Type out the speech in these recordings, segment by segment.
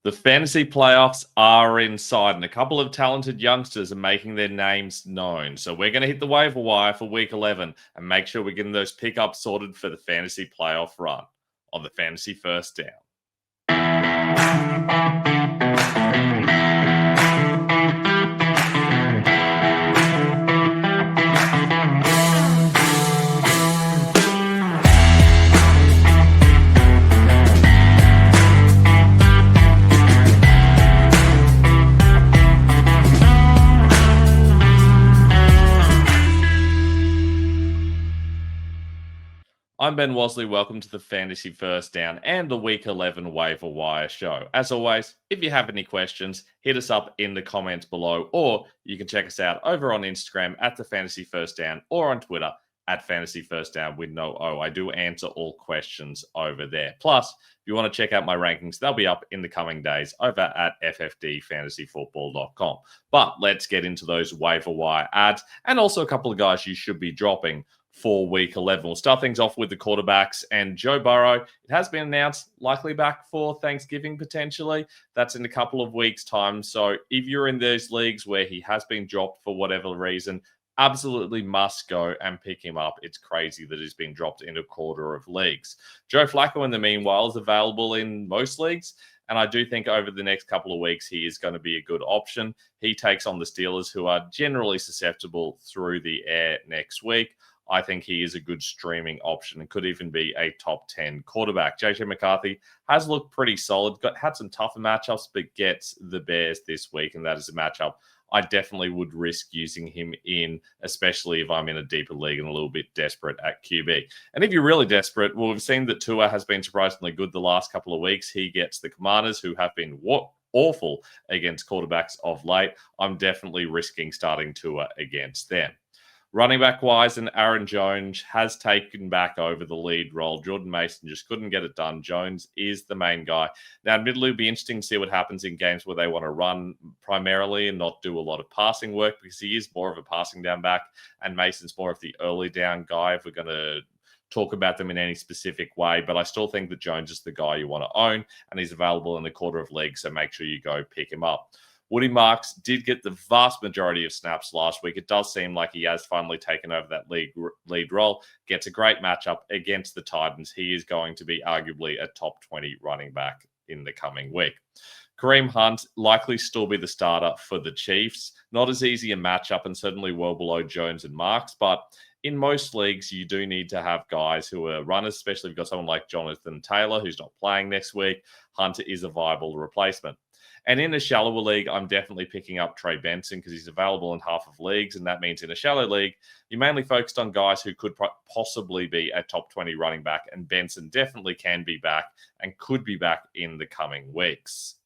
The fantasy playoffs are inside, and a couple of talented youngsters are making their names known. So we're going to hit the waiver wire for week 11 and make sure we're getting those pickups sorted for the fantasy playoff run on the Fantasy First Down. I'm Ben Wasley. Welcome to the Fantasy First Down and the Week 11 Waiver Wire Show. As always, if you have any questions, hit us up in the comments below, or you can check us out over on Instagram at the Fantasy First Down or on Twitter at Fantasy First Down with no O. I do answer all questions over there. Plus, if you want to check out my rankings, they'll be up in the coming days over at ffdfantasyfootball.com. But let's get into those waiver wire ads and also a couple of guys you should be dropping for week 11. We'll start things off with the quarterbacks and Joe Burrow. It has been announced likely back for Thanksgiving potentially. That's in a couple of weeks' time. So if you're in those leagues where he has been dropped for whatever reason, absolutely must go and pick him up. It's crazy that he's been dropped in a quarter of leagues. Joe Flacco, in the meanwhile, is available in most leagues. And I do think over the next couple of weeks, he is going to be a good option. He takes on the Steelers, who are generally susceptible through the air next week. I think he is a good streaming option and could even be a top 10 quarterback. JJ McCarthy has looked pretty solid, had some tougher matchups, but gets the Bears this week, and that is a matchup I definitely would risk using him in, especially if I'm in a deeper league and a little bit desperate at QB. And if you're really desperate, well, we've seen that Tua has been surprisingly good the last couple of weeks. He gets the Commanders, who have been awful against quarterbacks of late. I'm definitely risking starting Tua against them. Running back wise, and Aaron Jones has taken back over the lead role. Jordan Mason just couldn't get it done. Jones is the main guy. Now, admittedly, it'll be interesting to see what happens in games where they want to run primarily and not do a lot of passing work, because he is more of a passing down back, and Mason's more of the early down guy if we're going to talk about them in any specific way. But I still think that Jones is the guy you want to own, and he's available in a quarter of leagues, so make sure you go pick him up. Woody Marks did get the vast majority of snaps last week. It does seem like he has finally taken over that lead role. Gets a great matchup against the Titans. He is going to be arguably a top 20 running back in the coming week. Kareem Hunt likely still be the starter for the Chiefs. Not as easy a matchup and certainly well below Jones and Marks, but in most leagues, you do need to have guys who are runners, especially if you've got someone like Jonathan Taylor, who's not playing next week. Hunter is a viable replacement. And in a shallower league, I'm definitely picking up Trey Benson because he's available in half of leagues. And that means in a shallow league, you're mainly focused on guys who could possibly be a top 20 running back. And Benson definitely can be back and could be back in the coming weeks.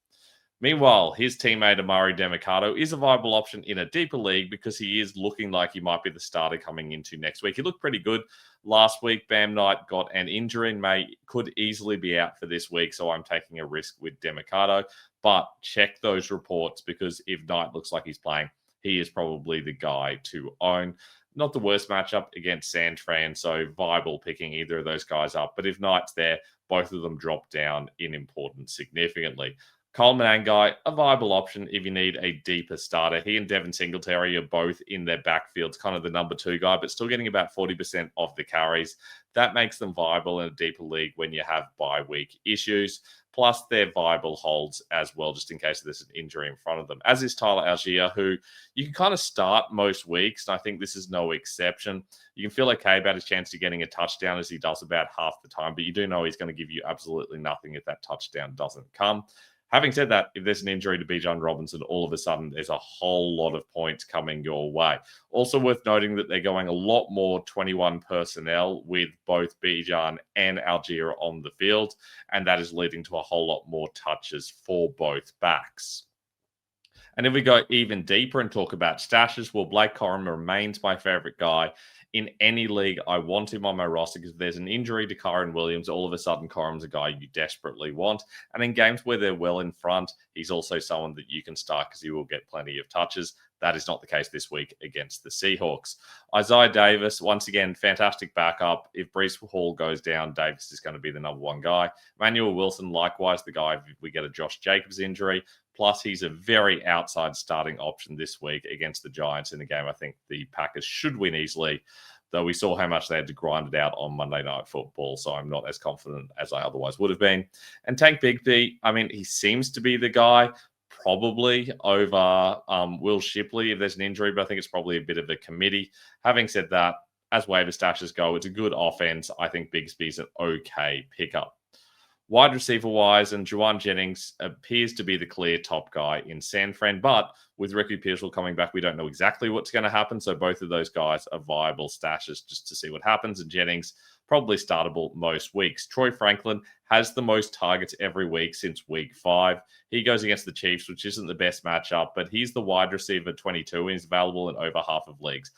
Meanwhile, his teammate Amari Demercado is a viable option in a deeper league because he is looking like he might be the starter coming into next week. He looked pretty good last week. Bam Knight got an injury and could easily be out for this week, so I'm taking a risk with Demercado. But check those reports, because if Knight looks like he's playing, he is probably the guy to own. Not the worst matchup against San Fran, so viable picking either of those guys up. But if Knight's there, both of them drop down in importance significantly. Coleman Anguy, a viable option if you need a deeper starter. He and Devin Singletary are both in their backfields, kind of the number 2 guy, but still getting about 40% of the carries. That makes them viable in a deeper league when you have bye week issues. Plus, they're viable holds as well, just in case there's an injury in front of them. As is Tyler Algier, who you can kind of start most weeks, and I think this is no exception. You can feel okay about his chance of getting a touchdown, as he does about half the time, but you do know he's going to give you absolutely nothing if that touchdown doesn't come. Having said that, if there's an injury to Bijan Robinson, all of a sudden there's a whole lot of points coming your way. Also worth noting that they're going a lot more 21 personnel with both Bijan and Algier on the field, and that is leading to a whole lot more touches for both backs. And if we go even deeper and talk about stashes, well, Blake Corum remains my favorite guy. In any league, I want him on my roster because if there's an injury to Kyren Williams, all of a sudden Corum's a guy you desperately want. And in games where they're well in front, he's also someone that you can start because he will get plenty of touches. That is not the case this week against the Seahawks. Isaiah Davis, once again, fantastic backup. If Breece Hall goes down, Davis is going to be the number one guy. Emmanuel Wilson, likewise, the guy if we get a Josh Jacobs injury. Plus, he's a very outside starting option this week against the Giants in the game. I think the Packers should win easily, though we saw how much they had to grind it out on Monday Night Football, so I'm not as confident as I otherwise would have been. And Tank Bigsby, I mean, he seems to be the guy probably over Will Shipley if there's an injury, but I think it's probably a bit of a committee. Having said that, as waiver stashes go, it's a good offense. I think Bigsby's an okay pickup. Wide receiver-wise, and Juwan Jennings appears to be the clear top guy in San Fran, but with Ricky Pearsall coming back, we don't know exactly what's going to happen, so both of those guys are viable stashes just to see what happens, and Jennings probably startable most weeks. Troy Franklin has the most targets every week since week 5. He goes against the Chiefs, which isn't the best matchup, but he's the wide receiver 22, and he's available in over half of leagues.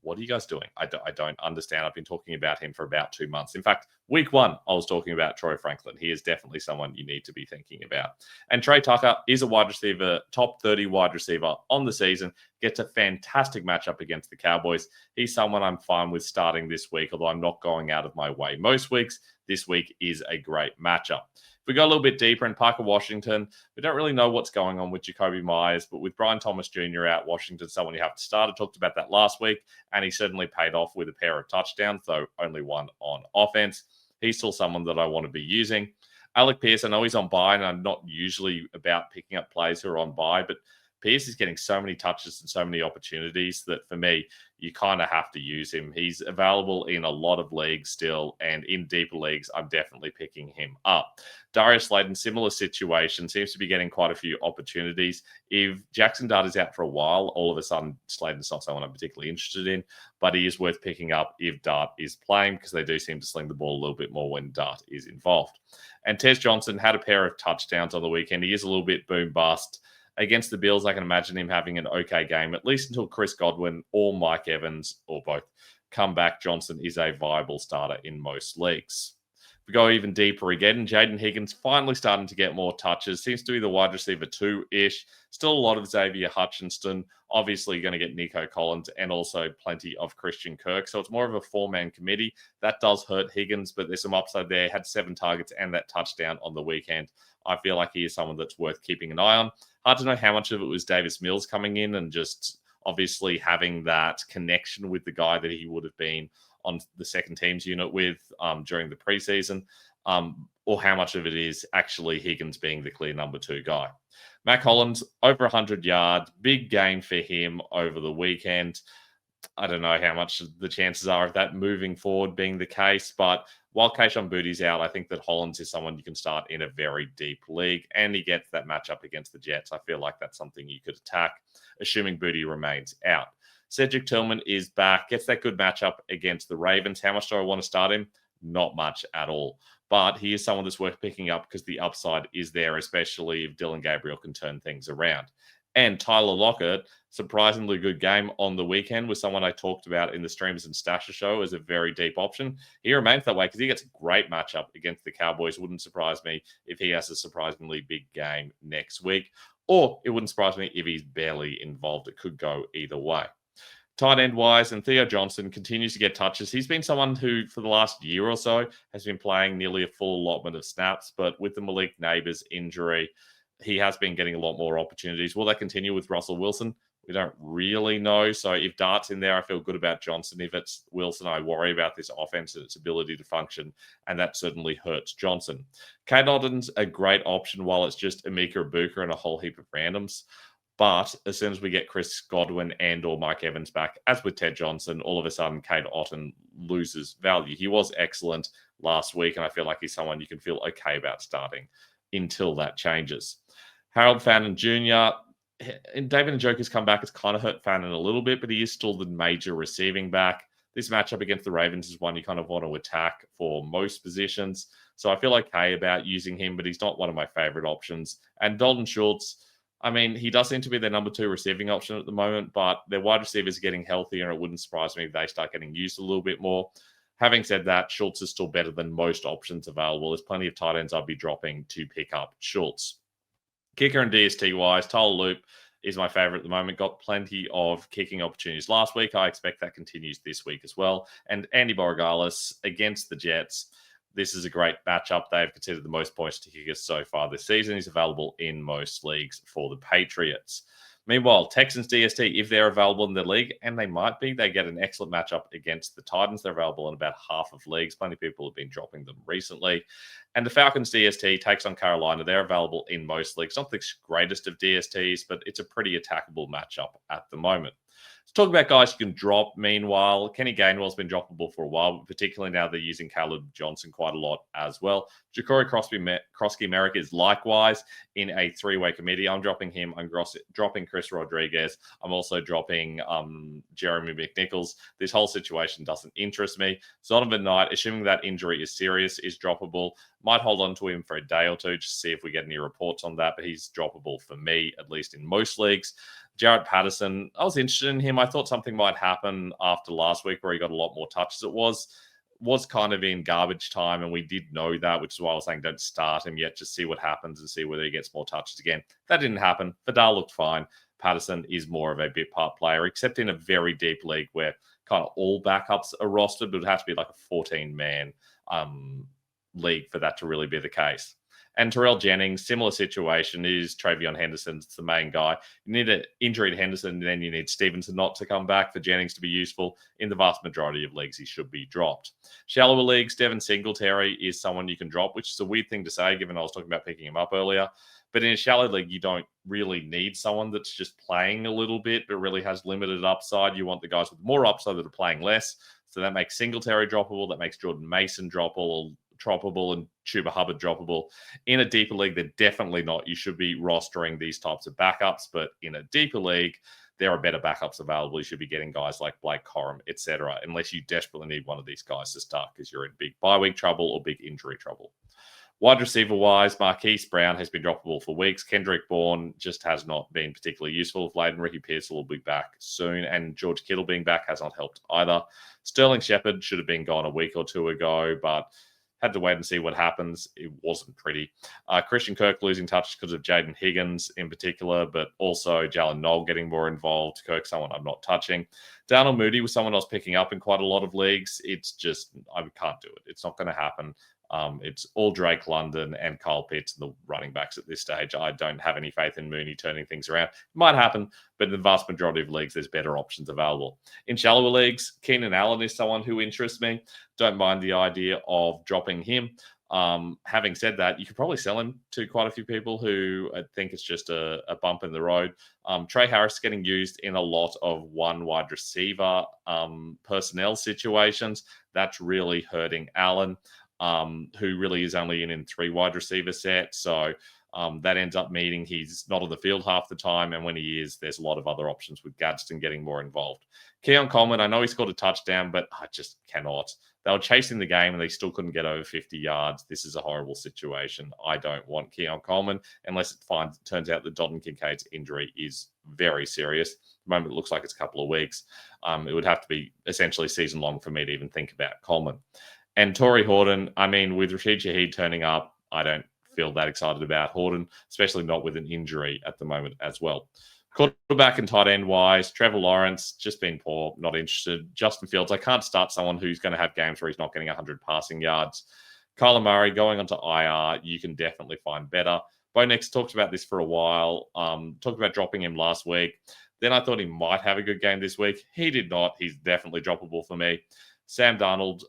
What are you guys doing? I don't understand. I've been talking about him for about 2 months. In fact, week 1, I was talking about Troy Franklin. He is definitely someone you need to be thinking about. And Trey Tucker is a wide receiver, top 30 wide receiver on the season. Gets a fantastic matchup against the Cowboys. He's someone I'm fine with starting this week, although I'm not going out of my way most weeks. This week is a great matchup. If we go a little bit deeper in Parker Washington, we don't really know what's going on with Jacoby Myers, but with Brian Thomas Jr. out, Washington's someone you have to start. I talked about that last week, and he certainly paid off with a pair of touchdowns, though only one on offense. He's still someone that I want to be using. Alec Pierce, I know he's on bye, and I'm not usually about picking up players who are on bye, but Pierce is getting so many touches and so many opportunities that for me, you kind of have to use him. He's available in a lot of leagues still, and in deeper leagues, I'm definitely picking him up. Darius Slayton, similar situation, seems to be getting quite a few opportunities. If Jackson Dart is out for a while, all of a sudden, Slayton's not someone I'm particularly interested in, but he is worth picking up if Dart is playing because they do seem to sling the ball a little bit more when Dart is involved. And Tez Johnson had a pair of touchdowns on the weekend. He is a little bit boom bust. Against the Bills, I can imagine him having an okay game, at least until Chris Godwin or Mike Evans, or both, come back. Johnson is a viable starter in most leagues. If we go even deeper again, Jaden Higgins finally starting to get more touches. Seems to be the wide receiver 2-ish. Still a lot of Xavier Hutchinson. Obviously, you're going to get Nico Collins and also plenty of Christian Kirk. So it's more of a 4-man committee. That does hurt Higgins, but there's some upside there. Had 7 targets and that touchdown on the weekend. I feel like he is someone that's worth keeping an eye on. Hard to know how much of it was Davis Mills coming in and just obviously having that connection with the guy that he would have been on the second team's unit with during the preseason, or how much of it is actually Higgins being the clear number 2 guy. Mac Hollins, over 100 yards, big gain for him over the weekend. I don't know how much the chances are of that moving forward being the case, but while Kayshon Boutte's out, I think that Hollins is someone you can start in a very deep league, and he gets that matchup against the Jets. I feel like that's something you could attack, assuming Boutte remains out. Cedric Tillman is back, gets that good matchup against the Ravens. How much do I want to start him? Not much at all. But he is someone that's worth picking up because the upside is there, especially if Dylan Gabriel can turn things around. And Tyler Lockett, surprisingly good game on the weekend, with someone I talked about in the Streamers and Stasher show as a very deep option. He remains that way because he gets a great matchup against the Cowboys. Wouldn't surprise me if he has a surprisingly big game next week, or it wouldn't surprise me if he's barely involved. It could go either way. Tight end wise, and Theo Johnson continues to get touches. He's been someone who, for the last year or so, has been playing nearly a full allotment of snaps, but with the Malik Neighbors injury, he has been getting a lot more opportunities. Will that continue with Russell Wilson? We don't really know. So if Dart's in there, I feel good about Johnson. If it's Wilson, I worry about this offense and its ability to function, and that certainly hurts Johnson. Kate Otton's a great option while it's just Emeka Ibuka and a whole heap of randoms. But as soon as we get Chris Godwin and or Mike Evans back, as with Ted Johnson, all of a sudden Kate Otton loses value. He was excellent last week, and I feel like he's someone you can feel okay about starting until that changes. Harold Fannin Jr., and David Njoku's come back. It's kind of hurt Fannin a little bit, but he is still the major receiving back. This matchup against the Ravens is one you kind of want to attack for most positions. So I feel okay about using him, but he's not one of my favorite options. And Dalton Schultz, I mean, he does seem to be their number 2 receiving option at the moment, but their wide receivers are getting healthier, and it wouldn't surprise me if they start getting used a little bit more. Having said that, Schultz is still better than most options available. There's plenty of tight ends I'd be dropping to pick up Schultz. Kicker and DST-wise, Tyler Loop, is my favorite at the moment. Got plenty of kicking opportunities last week. I expect that continues this week as well. And Andy Borregales against the Jets. This is a great matchup. They've considered the most points to kickers so far this season. He's available in most leagues for the Patriots. Meanwhile, Texans DST, if they're available in the league, and they might be, they get an excellent matchup against the Titans. They're available in about half of leagues. Plenty of people have been dropping them recently. And the Falcons DST takes on Carolina. They're available in most leagues. Not the greatest of DSTs, but it's a pretty attackable matchup at the moment. Let's talk about guys you can drop. Meanwhile, Kenny Gainwell's been droppable for a while, particularly now they're using Caleb Johnson quite a lot as well. Ja'Cory Krosky-Merrick is likewise in a three-way committee. I'm dropping him. I'm dropping Chris Rodriguez. I'm also dropping Jeremy McNichols. This whole situation doesn't interest me. Zonovan Knight, assuming that injury is serious, is droppable. Might hold on to him for a day or two just to see if we get any reports on that, but he's droppable for me, at least in most leagues. Jaret Patterson, I was interested in him. I thought something might happen after last week where he got a lot more touches. It was kind of in garbage time, and we did know that, which is why I was saying don't start him yet. Just see what happens and see whether he gets more touches again. That didn't happen. Vidal looked fine. Patterson is more of a bit part player, except in a very deep league where kind of all backups are rostered, but it would have to be like a 14-man league for that to really be the case. And Terrell Jennings, similar situation, is Travion Henderson's the main guy. You need an injury to Henderson, and then you need Stevenson not to come back for Jennings to be useful. In the vast majority of leagues, he should be dropped. Shallower leagues, Devin Singletary is someone you can drop, which is a weird thing to say, given I was talking about picking him up earlier. But in a shallow league, you don't really need someone that's just playing a little bit, but really has limited upside. You want the guys with more upside that are playing less. So that makes Singletary droppable. That makes Jordan Mason droppable and Chuba Hubbard droppable. In a deeper league, they're definitely not. You should be rostering these types of backups, but in a deeper league, there are better backups available. You should be getting guys like Blake Corum, etc., unless you desperately need one of these guys to start because you're in big bye week trouble or big injury trouble. Wide receiver-wise, Marquise Brown has been droppable for weeks. Kendrick Bourne just has not been particularly useful of late, and Ricky Pearsall will be back soon, and George Kittle being back has not helped either. Sterling Shepard should have been gone a week or two ago, but had to wait and see what happens. It wasn't pretty. Christian Kirk losing touches because of Jaden Higgins in particular, but also Jalen Knoll getting more involved. Kirk, someone I'm not touching. Darnell Mooney was someone I was picking up in quite a lot of leagues. It's just, I can't do it. It's not going to happen. It's all Drake London and Kyle Pitts and the running backs at this stage. I don't have any faith in Mooney turning things around. It might happen, but in the vast majority of leagues, there's better options available. In shallower leagues, Keenan Allen is someone who interests me. Don't mind the idea of dropping him. Having said that, you could probably sell him to quite a few people who think it's just a bump in the road. Trey Harris getting used in a lot of one wide receiver personnel situations. That's really hurting Allen. Who really is only in 3 wide receiver set. So that ends up meaning he's not on the field half the time. And when he is, there's a lot of other options with Gadsden getting more involved. Keon Coleman, I know he scored a touchdown, but I just cannot. They were chasing the game and they still couldn't get over 50 yards. This is a horrible situation. I don't want Keon Coleman unless it turns out that Dalton Kincaid's injury is very serious. At the moment, it looks like it's a couple of weeks. It would have to be essentially season long for me to even think about Coleman. And Torrey Horton, I mean, with Rashid Shaheed turning up, I don't feel that excited about Horton, especially not with an injury at the moment as well. Quarterback and tight end wise, Trevor Lawrence, just been poor, not interested. Justin Fields, I can't start someone who's going to have games where he's not getting 100 passing yards. Kyler Murray going onto IR, you can definitely find better. Bo Nix talked about this for a while, talked about dropping him last week. Then I thought he might have a good game this week. He did not. He's definitely droppable for me. Sam Darnold,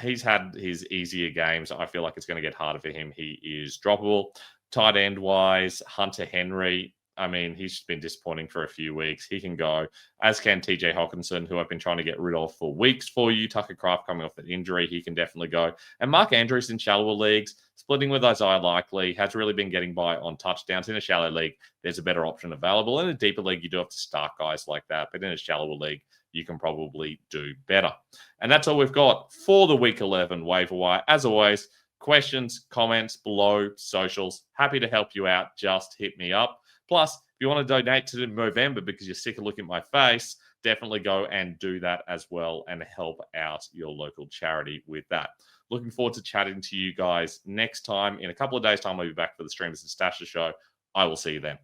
he's had his easier games. I feel like it's going to get harder for him. He is droppable. Tight end wise, Hunter Henry. I mean, he's been disappointing for a few weeks. He can go, as can TJ Hawkinson, who I've been trying to get rid of for weeks for you. Tucker Kraft coming off that injury, he can definitely go. And Mark Andrews in shallower leagues, splitting with Isaiah Likely, has really been getting by on touchdowns. In a shallow league, there's a better option available. In a deeper league, you do have to start guys like that. But in a shallower league, you can probably do better. And that's all we've got for the Week 11 waiver wire. As always, questions, comments below, socials. Happy to help you out. Just hit me up. Plus, if you want to donate to Movember because you're sick of looking at my face, definitely go and do that as well and help out your local charity with that. Looking forward to chatting to you guys next time. In a couple of days' time, I'll be back for the Streamers and Stasher show. I will see you then.